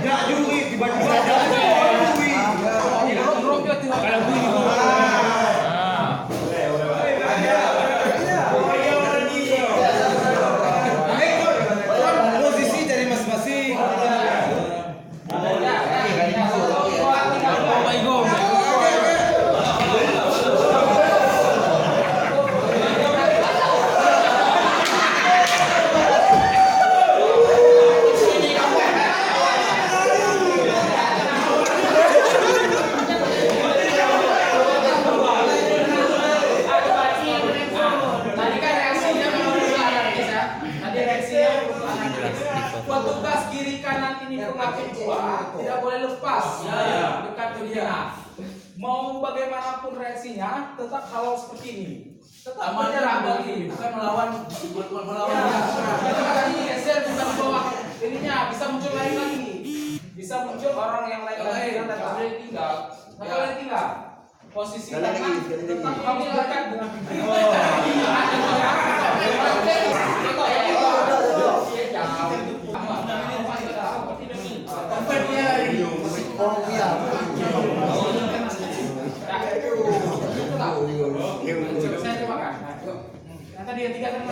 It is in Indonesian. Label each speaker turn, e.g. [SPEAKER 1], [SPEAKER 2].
[SPEAKER 1] Ya Juri tiba-tiba Juri. Kalau bunyi posisi dari masing-masing.
[SPEAKER 2] Petugas kiri kanan ini pengatur dua tidak boleh lepas dekat dia. Mau bagaimanapun reaksinya, tetap halal seperti ini. Tetap menyerang lagi, bukan melawan. Tadi geser bukan bawah ininya, bisa muncul lain lagi. Bisa muncul orang yang lain lagi yang tak boleh tinggal. Tak boleh tinggal. Posisi tangan tetap harus dekat dengan saya coba kan. Nah, tadi yang tiga kan.